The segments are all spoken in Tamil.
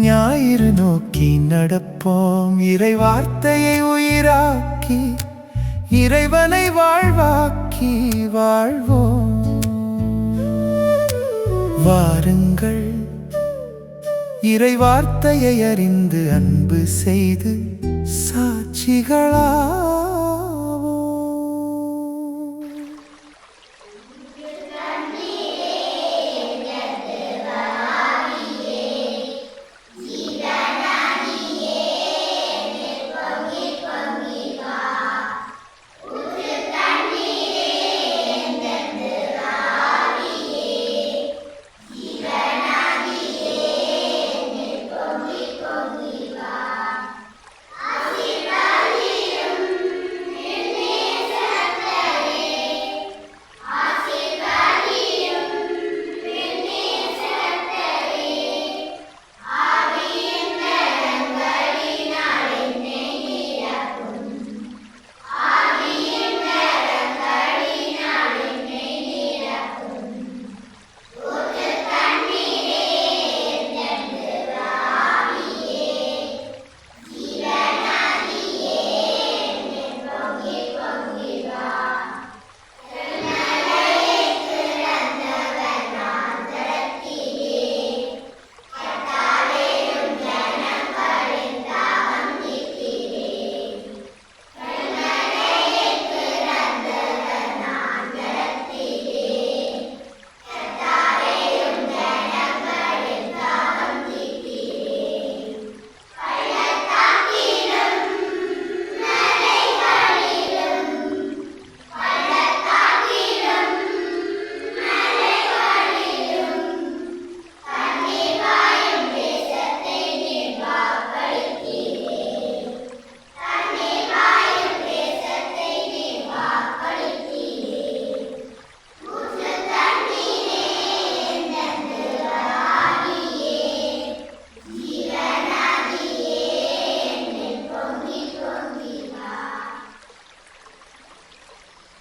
ஞாயிறு நோக்கி நடப்போம், இறை வார்த்தையை உயிராக்கி இறைவனை வாழ்வாக்கி வாழ்வோம். வாருங்கள், இறை வார்த்தையை அறிந்து அன்பு செய்து சாட்சிகளா.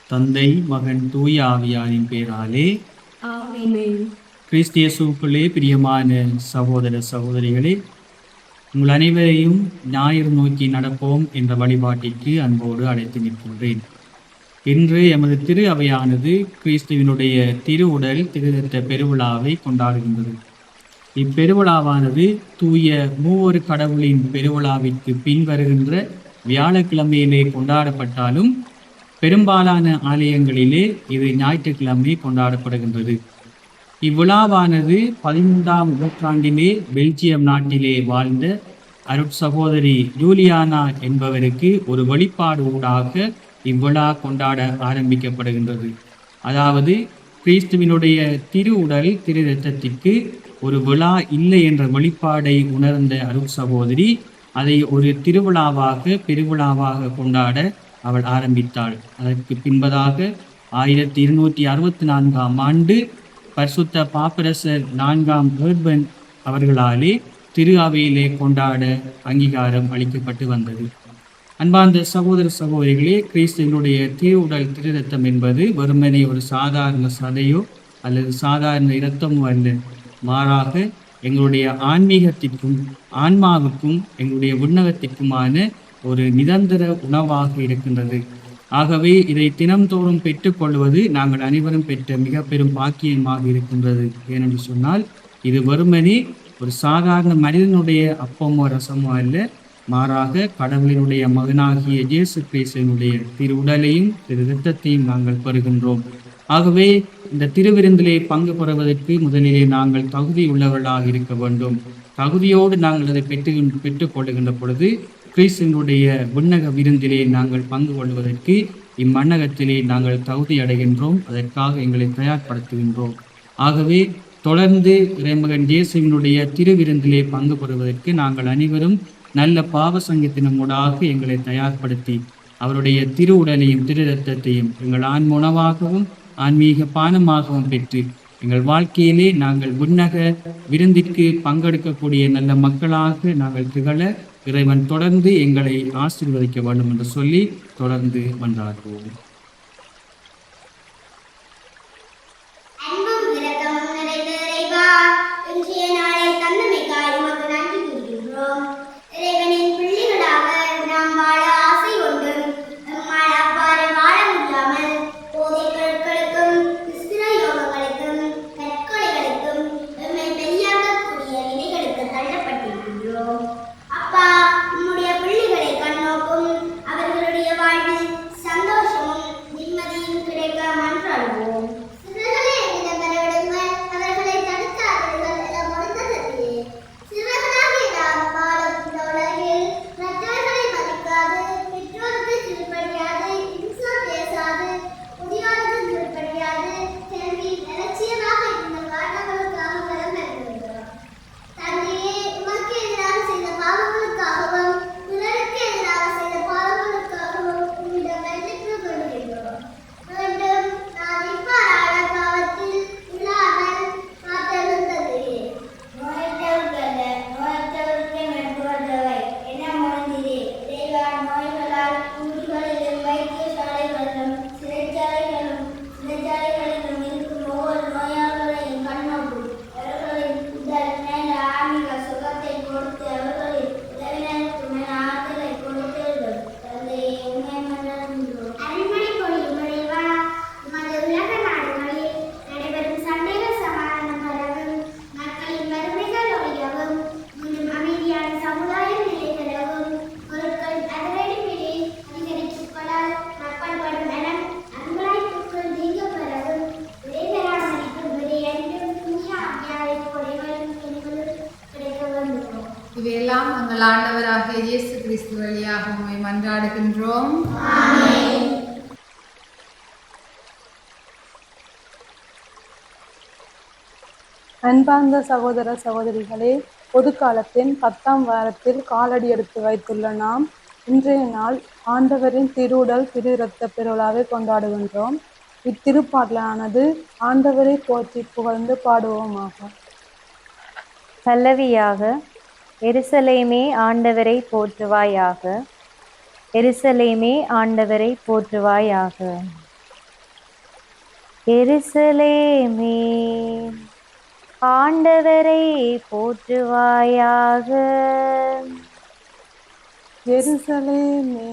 தந்தை, மகன், தூய ஆவியாரின் பேராலே ஆமென். கிறிஸ்து இயேசுவுக்குள்ளே பிரியமான சகோதர சகோதரிகளே, உங்கள் அனைவரையும் ஞாயிறு நோக்கி நடப்போம் என்ற வழிபாட்டிற்கு அன்போடு அழைத்து நிற்கின்றேன். இன்று எமது திரு அவையானது கிறிஸ்துவினுடைய திரு உடல் திருரத்த பெருவிழாவை கொண்டாடுகின்றது. இப்பெருவிழாவானது தூய மூவொரு கடவுளின் பெருவிழாவிற்கு பின்வருகின்ற வியாழக்கிழமையிலே கொண்டாடப்பட்டாலும் பெரும்பாலான ஆலயங்களிலே இது ஞாயிற்றுக்கிழமை கொண்டாடப்படுகின்றது. இவ்விழாவானது 13ஆம் நூற்றாண்டிலே பெல்ஜியம் நாட்டிலே வாழ்ந்த அருட்சகோதரி ஜூலியானா என்பவருக்கு ஒரு வழிபாடு ஊடாக இவ்விழா கொண்டாட ஆரம்பிக்கப்படுகின்றது. அதாவது கிறிஸ்துவினுடைய திரு உடல் திரு இரத்தத்திற்கு ஒரு விழா இல்லை என்ற வழிபாடை உணர்ந்த அருட்சகோதரி அதை ஒரு திருவிழாவாக பெருவிழாவாக கொண்டாட அவள் ஆரம்பித்தாள். அதற்கு பின்பதாக 1264ஆம் ஆண்டு பரிசுத்த பாப்பரசர் 4ஆம் ஏர்பன் அவர்களாலே திரு அவையிலே கொண்டாட அங்கீகாரம் அளிக்கப்பட்டு வந்தது. அன்பார்ந்த சகோதர சகோதரிகளே, கிறிஸ்துவனுடைய திரு உடல் திரு இரத்தம் என்பது வெறுமனே ஒரு சாதாரண சதையோ அல்லது சாதாரண இரத்தமோ அல்ல. மாறாக எங்களுடைய ஆன்மீகத்திற்கும் ஆன்மாவுக்கும் எங்களுடைய விண்ணகத்திற்குமான ஒரு நிரந்தர உணவாக இருக்கின்றது. ஆகவே இதை தினம்தோறும் பெற்றுக்கொள்வது நாங்கள் அனைவரும் பெற்ற மிக பெரும் பாக்கியமாக இருக்கின்றது. ஏனென்று சொன்னால் இது வெறுமனே ஒரு சாதாரண மனிதனுடைய அப்பமோ ரசமோ அல்ல, மாறாக கடவுளினுடைய மகனாகிய இயேசு கிறிஸ்துவினுடைய திரு உடலையும் திரு இரத்தத்தையும் நாங்கள் பெறுகின்றோம். ஆகவே இந்த திருவிருந்திலே பங்கு பெறுவதற்கு முதலிலே நாங்கள் தகுதி உள்ளவர்களாக இருக்க வேண்டும். தகுதியோடு நாங்கள் அதை பெற்றுக்கொள்ளுகின்ற பொழுது கிறிஸ்துவினுடைய விண்ணக விருந்திலே நாங்கள் பங்கு கொள்வதற்கு இம்மண்ணகத்திலே நாங்கள் தகுதி அடைகின்றோம். அதற்காக எங்களை தயார்படுத்துகின்றோம். ஆகவே தொடர்ந்து இறைமகன் இயேசுவினுடைய திருவிருந்திலே பங்கு பெறுவதற்கு நாங்கள் அனைவரும் நல்ல பாவ சங்கத்தினூடாக எங்களை தயார்படுத்தி அவருடைய திரு உடலையும் திரு இரத்தத்தையும் எங்கள் உணவாகவும் ஆன்மீக பானமாகவும் பெற்று எங்கள் வாழ்க்கையிலே நாங்கள் விண்ணக விருந்திற்கு பங்கெடுக்கக்கூடிய நல்ல மக்களாக நாங்கள் திகழ இறைவன் தொடர்ந்து எங்களை ஆசீர்வதிக்க வேண்டும் என்று சொல்லி தொடர்ந்து மன்றாடுவோம். அன்பும் இரக்கமும் நிறைந்த இறைவா, இன்றைய நாளை தந்தமைக்காய் உமக்கு நன்றி கொண்டாடுவோம். சிறுவர்களே, என்னிடம் வரவிடுங்கள், அவர்களை தடுக்காதீர்கள் என மொழிந்த சதியே. சிறுவர்களாகிய நாம் வாழும் இந்த உலகில் மற்றவர்களை மதிக்காது, பெற்றோருக்கு கீழ்ப்படியாது, இன்சொல் பேசாது, முதியோருக்கு கீழ்ப்படியாது, கல்வி அலட்சியமாக இருந்த காரணங்களுக்காக வரம் பெறுகின்றோம். தந்தையே, உமக்கு எதிராக செய்த பாவங்களுக்காகவும் பிறருக்கு எதிராக செய்த பாவங்களுக்காகவும் உம்மிடம் மன்னிப்பு வேண்டுகின்றோம். மீண்டும் நான் இவ்வாறான பாவத்தில் விழாமல் காத்திருந்ததே. நோயற்றவர்க்கு மருத்துவர் தேவை என மொழிந்தீரே. இறைவா, நோய்களால் ஊர்களிலும் வைத்தியசாலைகளிலும் சிறைச்சாலைகளிலும் இருக்கும் ஒவ்வொரு நோயாளர்களையும் கண்ணோக்கும். அவர்களின் உடல் மேல ஆன்மீக சுகத்தை கொடுத்து அவர்களின் உறவினருக்கு மேல ஆற்றலை கொடுத்தீர்கள். தந்தையே, உண்மை மன்றாடுகின்றோம். அருள்மொழி பொழியும் இறைவா, உமது உலக நாடுகளில் நடைபெறும் சண்டைகள் சமாதானம் பெறவும், மக்களின் வறுமைகள் ஒழியவும், இன்னும் அமைதியான சமுதாயம் நிலை பெறவும், பொருட்கள் அதிரடி விலை அதிகரிப்புகளால் மக்கள் படும் நலம் அன்புக்குள் நீங்க பெறவும், இறைவராமனுக்கு விடை என்றும் புண்ணிய ஆவியாரின் கொடைகளும் எங்களுள் கிடைக்க வேண்டுகிறோம். இவையெல்லாம் எங்கள் ஆண்டவராகிய இயேசு கிறிஸ்து வழியாக உம்மை மன்றாடுகின்றோம். அன்பார்ந்த சகோதர சகோதரிகளே, பொது காலத்தின் 10ஆம் வாரத்தில் காலடி எடுத்து வைத்துள்ள நாம் இன்றைய நாள் ஆண்டவரின் திருவுடல் திரு இரத்த பெருவிழாவை கொண்டாடுகின்றோம். இத்திருப்பாடலானது ஆண்டவரை போற்றி புகழ்ந்து பாடுவோமாக. பல்லவியாக: எருசலேமே ஆண்டவரை போற்றுவாயாக, எருசலேமே ஆண்டவரை போற்றுவாயாக. எருசலேமே ஆண்டவரை போற்றுவாயாக, எருசலேமே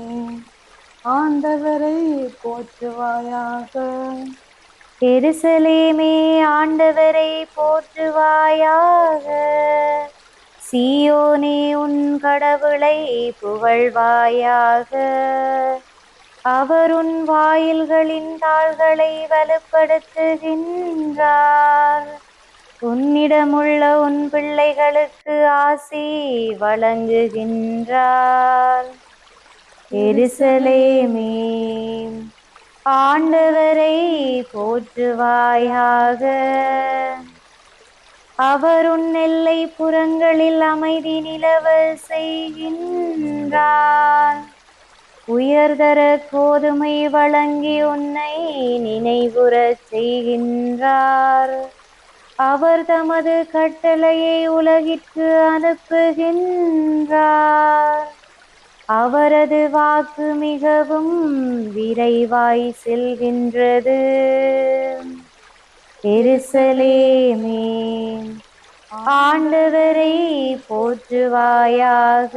ஆண்டவரை போற்றுவாயாக, எருசலேமே ஆண்டவரை போற்றுவாயாக. சீயோனே உன் கடவுளை புகழ்வாயாக, அவர் உன் வாயில்களின் தாள்களை வலுப்படுத்துகின்றார். உன்னிடமுள்ள உன் பிள்ளைகளுக்கு ஆசி வழங்குகின்றார். எருசலேமே ஆண்டவரை போற்றுவாயாக, அவர் உன் எல்லை புறங்களில் அமைதி நிலவ செய்கின்றார். உயர்தர கோதுமை வழங்கி உன்னை நினைவுறச் செய்கின்றார். அவர் தமது கட்டளையை உலகிற்கு அனுப்புகின்றார். அவரது வாக்கு மிகவும் விரைவாய் செல்கின்றது. எருசலேமே ஆண்டவரை போற்றுவாயாக,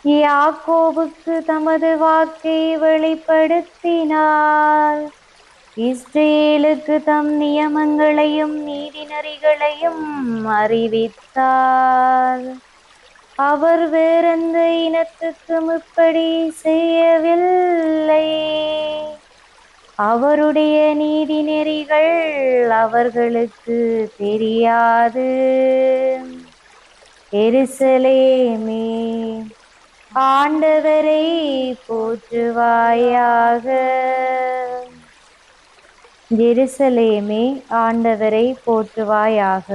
யாக்கோபுக்கு தமது வாக்கை வெளிப்படுத்தினார். இஸ்ரேலுக்கு தம் நியமங்களையும் நீதிநெறிகளையும் அறிவித்தார். அவர் வேறெந்த இனத்துக்கும் இப்படி செய்யவில்லை. அவருடைய நீதி நெறிகள் அவர்களுக்கு தெரியாது. எருசலேமே ஆண்டவரை போற்றுவாயாக, எருசலேமே ஆண்டவரை போற்றுவாயாக.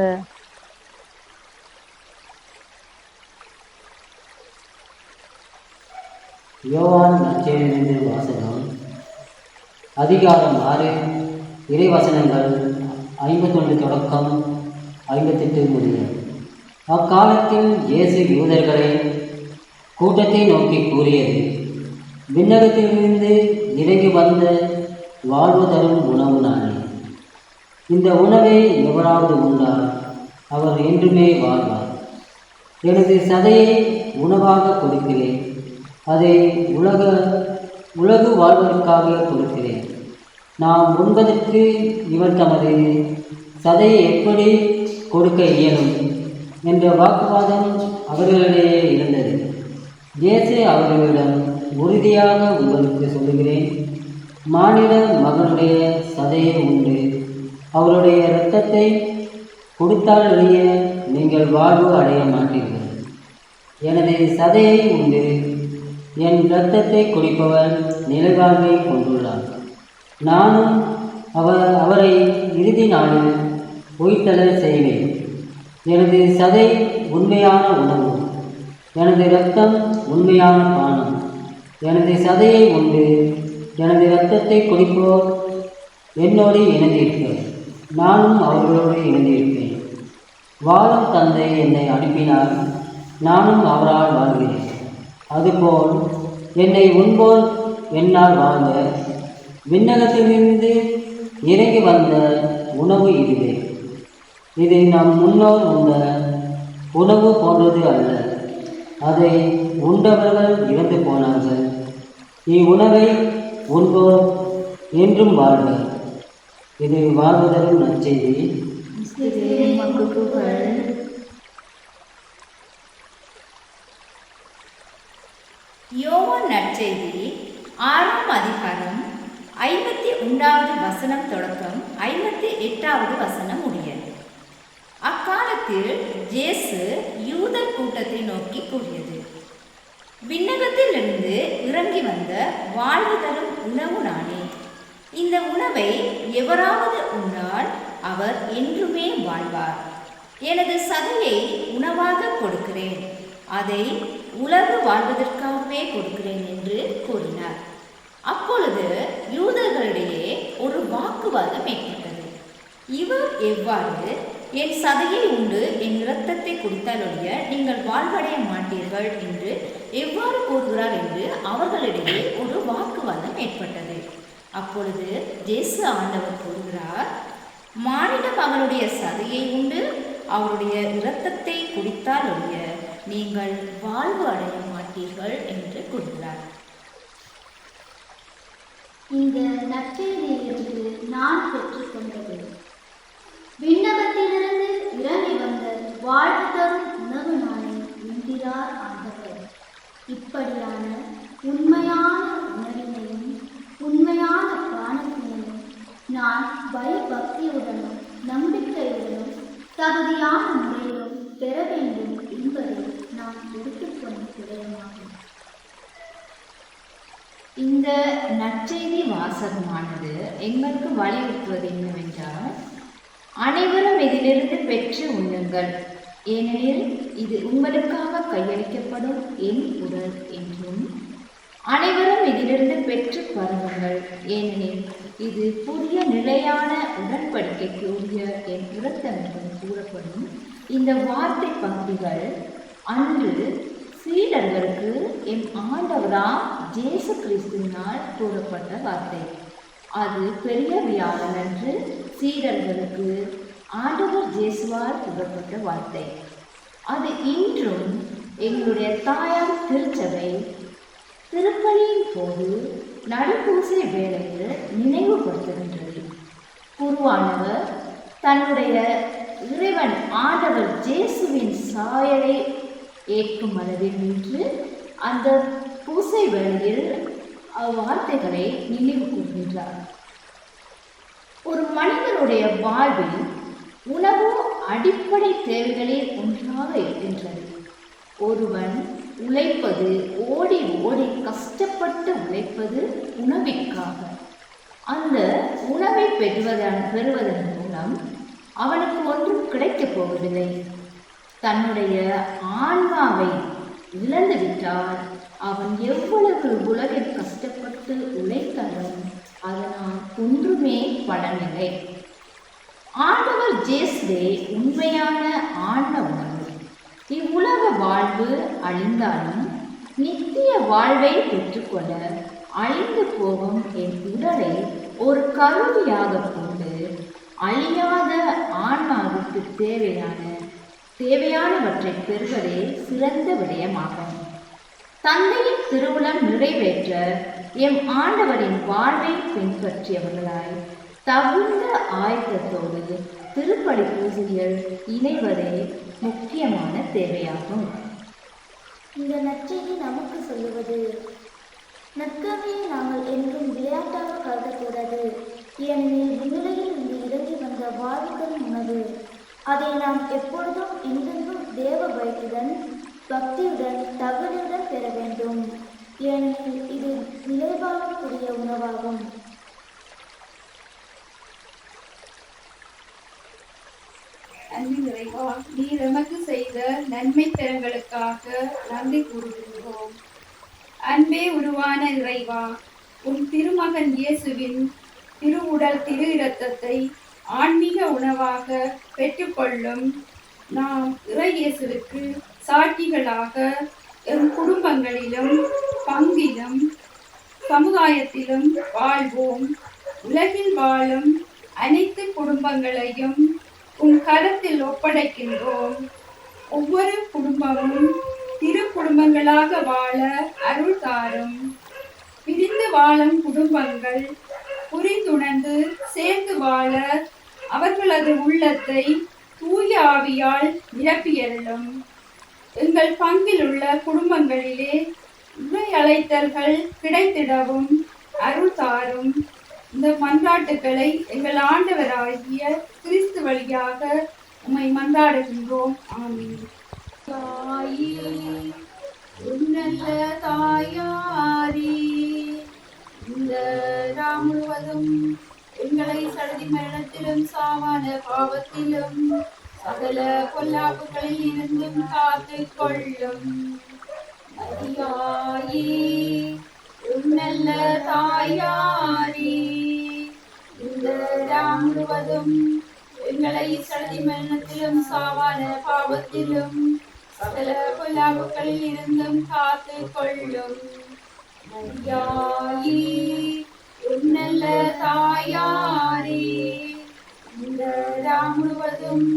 யோவான் நற்செய்தியிலிருந்து வாசகம். அதிகாரம் 6, இறைவசனங்கள் 51 தொடக்கம் 58 முடிய. அக்காலத்தில் இயேசு யூதர்களை கூட்டத்தை நோக்கி கூறியது: விண்ணகத்திலிருந்து இறங்கி வந்த வாழ்வு தரும் உணவு நானே. இந்த உணவை எவராவது உண்டால் அவர் என்றுமே வாழ்வார். எனது சதையை உணவாக கொடுக்கிறேன், அதை உலகு வாழ்வதற்காக கொடுக்கிறேன். நாம் உண்பதற்கு இவர் தமது சதையை எப்படி கொடுக்க இயலும் என்ற வாக்குவாதம் அவர்களிடையே இருந்தது. இயேசு அவர்களிடம், உறுதியாக உங்களுக்கு சொல்லுகிறேன், மானிட மகனுடைய சதையை உண்டு அவருடைய இரத்தத்தை கொடுத்தாலொழிய நீங்கள் வாழ்வு அடைய மாட்டீர்கள். எனது சதையை உண்டு என் இரத்தத்தை குடிப்பவர் நிலைவாழ்வை கொண்டுள்ளார். நானும் அவரை இறுதி நாளில் உயிர்த்தெழ செய்வேன். எனது சதை உண்மையான உணவு, எனது இரத்தம் உண்மையான பானம். எனது சதையை உண்டு எனது இரத்தத்தை குடிப்போர் என்னோடு இணைந்திருப்பேன், நானும் அவர்களோடு இணைந்திருப்பேன். வாழும் தந்தை என்னை அனுப்பினார், நானும் அவரால் வாழ்கிறேன். அதுபோல் என்னை உண்போர் என்னால் வாழ்ந்த விண்ணகத்திலிருந்து இறங்கி வந்த உணவு இதுவே. இது நம் முன்னோர் உண்ட உணவு போன்றது அல்ல. அதை உண்டவர்கள் இறந்து போனார்கள். இவ்வுணவை உண்போர் என்றும் வாழ்வர். இது வாழ்வதரும் நற்செய்தி. யோவான் நற்செய்தி 6ஆம் அதிகாரம் 51வது வசனம் தொடக்கம் 58வது வசனம் முடிய. அக்காலத்தில் இயேசு யூதர் கூட்டத்தை நோக்கி கூறியது, விண்ணகத்திலிருந்து இறங்கி வந்த வாழ்வு தரும் உணவு நானே. இந்த உணவை எவராவது உண்டால் அவர் என்றுமே வாழ்வார். எனது சதையை உணவாக கொடுக்கிறேன், அதை உலகு வாழ்வதற்காகவே கொடுக்கிறேன் என்று கூறினார். அப்பொழுது யூதர்களிடையே ஒரு வாக்குவாதம் ஏற்பட்டது. இவர் எவ்வாறு என் சதையை உண்டு என் இரத்தத்தை குடித்தாலொழிய நீங்கள் வாழ்வடைய மாட்டீர்கள் என்று எவ்வாறு கூறுகிறார் என்று அவர்களிடையே ஒரு வாக்குவாதம் ஏற்பட்டது. அப்பொழுது இயேசு ஆண்டவர் கூறுகிறார், மானிட மகனுடைய சதையை உண்டு அவருடைய இரத்தத்தை குடித்தாலொழிய நீங்கள் வாழ்வு அடைய மாட்டீர்கள் என்று கூறுகிறார். இந்த நற்செய்தியிலிருந்து நான் பெற்றுக்கொண்டது, விண்ணகத்திலிருந்து இறங்கி வந்த வாழ்வு தரும் உணவு நானே என்கிறார் ஆண்டவர். இப்படியான உண்மையான உணவினையும் உண்மையான பானத்தினையும் நான் பயபக்தியுடனும் நம்பிக்கையுடனும் தகுதியான முறையிலும் பெற வேண்டும் என்பதை நான் எடுத்துக்கொண்ட விடயமாகும். இந்த நற்செய்தி வாசகமானது எங்களுக்கு வலியுறுத்துவது என்னவென்றால், அனைவரும் இதிலிருந்து பெற்று உண்ணுங்கள், ஏனெனில் இது உங்களுக்காக கையளிக்கப்படும் என் உடல் என்றும், அனைவரும் இதிலிருந்து பெற்று பருகுங்கள், ஏனெனில் இது புதிய நிலையான உடன்படிக்கைக்கு உரிய என் இரத்தம் என்றும் கூறப்படும். இந்த வார்த்தை பகுதிகள் அன்று சீடர்களுக்கு என் ஆண்டவராம் இயேசு கிறிஸ்துவினால் கூறப்பட்ட வார்த்தை. அது பெரிய வியாழன் அன்று சீடர்களுக்கு ஆண்டவர் இயேசுவால் கூறப்பட்ட வார்த்தை. அது இன்றும் எங்களுடைய தாயார் திருச்சபை திருப்பலியின் போது நடுப்பூசை வேளையில் நினைவுபடுத்துகின்றது. குருவானவர் தன்னுடைய இறைவன் ஆண்டவர் இயேசுவின் சாயலை ஏற்கும் அளவில் நின்று அந்த பூசை வேளையில் அவ்வார்த்தைகளை நினைவு கூறுகின்றார். ஒரு மனிதனுடைய வாழ்வில் உணவு அடிப்படை தேவைகளில் ஒன்றாக இருக்கின்றது. ஒருவன் உழைப்பது, ஓடி ஓடி கஷ்டப்பட்டு உழைப்பது உணவிற்காக. அந்த உணவை பெறுவதன் மூலம் அவனுக்கு ஒன்றும் கிடைக்கப் போவதில்லை. தன்னுடைய ஆன்மாவை இழந்துவிட்டால் அவன் எவ்வளவு உலகில் கஷ்டப்பட்டு உழைத்தாலும் அதனால் ஒன்றுமே பலனில்லை. ஆண்டவர் இயேசுவே உண்மையான ஆன்ம உணவு. இவ்வுலக வாழ்வு அழிந்தாலும் நித்திய வாழ்வை பெற்றுக்கொள்ள அழிந்து போகும் என் உடலை ஒரு கருவியாக கொண்டு அழியாத ஆன்மாவுக்கு தேவையானவற்றை பெறுவதே சிறந்த விடயமாகும். தந்தையின் திருவுளம் நிறைவேற்ற எம் ஆண்டவரின் வாழ்வை பின்பற்றியவர்களாய் தகுந்த ஆயத்தத்தோடு திருப்பலி பூஜையில் இணைவதே முக்கியமான தேவையாகும். இந்த நற்செய்தி நமக்கு சொல்லுவது, நற்கருணையை நாங்கள் என்றும் விளையாட்டாக கருதக்கூடாது. ஏனெனில் விண்ணுலகில் இருந்து இறங்கி வந்த வாழ்வு தரும் உணவு. அதை நாம் எப்பொழுதும் எங்கெங்கும் தேவ பயத்துடன் பக்தியுடன் தகுதியுடன் பெற வேண்டும். ஏனெனில் இது நிலைவாழக்கூடிய உணவாகும். அன்பின் இறைவா, நீர் எமக்கு செய்த நன்மை திறங்களுக்காக நன்றி கூறுகின்றோம். அன்பே உருவான இறைவா, உன் திருமகன் இயேசுவின் திருவுடல் திரு இரத்தத்தை ஆன்மீக உணவாக பெற்றுக்கொள்ளும் நாம் இறை இயேசுவுக்கு சாட்சிகளாக எம் குடும்பங்களிலும் பங்கிலும் சமுதாயத்திலும் வாழ்வோம். உலகில் வாழும் அனைத்து குடும்பங்களையும் உன் கரத்தில் ஒப்படைக்கின்றோம். ஒவ்வொரு குடும்பமும் திரு குடும்பங்களாக வாழ அருள் தாரும். பிரிந்து வாழும் குடும்பங்கள் புரிந்துணர்ந்து சேர்ந்து வாழ அவர்களது உள்ளத்தை தூய ஆவியால் நிரப்பியருளும். எங்கள் பங்கில் உள்ள குடும்பங்களிலே இறை அழைத்தல்கள் கிடைத்திடவும் அருள் தாரும். இந்த மன்றாட்டுக்களை எங்கள் ஆண்டவராகிய கிறிஸ்து வழியாக உம்மை மன்றாடுகின்றோம். ஆமென். தாயே, உன்னல்ல தாயாரே, இந்த நாள் முழுவதும் எங்களை சடுதி மரணத்திலும் சாவான பாவத்திலும் சகல பொல்லாப்புகளில் இருந்தும் காத்து கொள்ளும். மரியாயே, உன்னல்ல தாயாரே, இந்த நாள் முழுவதும் எங்களை சடுதி மரணத்திலும் சாவான பாவத்திலும் சகல பொல்லாப்புகளில் இருந்தும் காத்து கொள்ளும். மரியாயே, உன்னல்ல தாயாரே, இந்த நாள் முழுவதும்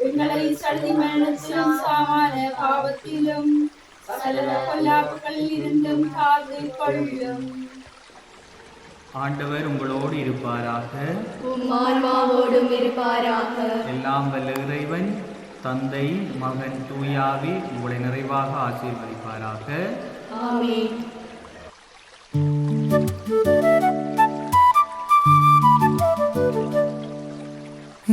எங்களை சடுதி மரணத்திலும் சாவான பாவத்திலும் சகல பொல்லாப்புகளில் இருந்தும் காத்து கொள்ளும். ஆண்டவர் உங்களோடு இருப்பாராக. உம் ஆன்மாவோடும் இருப்பாராக. எல்லாம் வல்ல இறைவன் தந்தை மகன் தூயாவி உங்களை நிறைவாக ஆசீர்வதிப்பாராக. ஆமென்.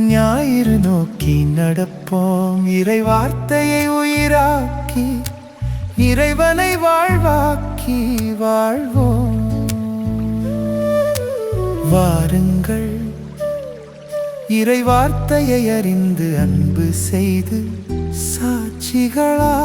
ஞாயிறு நோக்கி நடப்போம், இறை வார்த்தையை உயிராக்கி இறைவனை வாழ்வாக்கி வாழ்வோம். வாருங்கள், இறை வார்த்தையை அறிந்து அன்பு செய்து சாட்சிகளா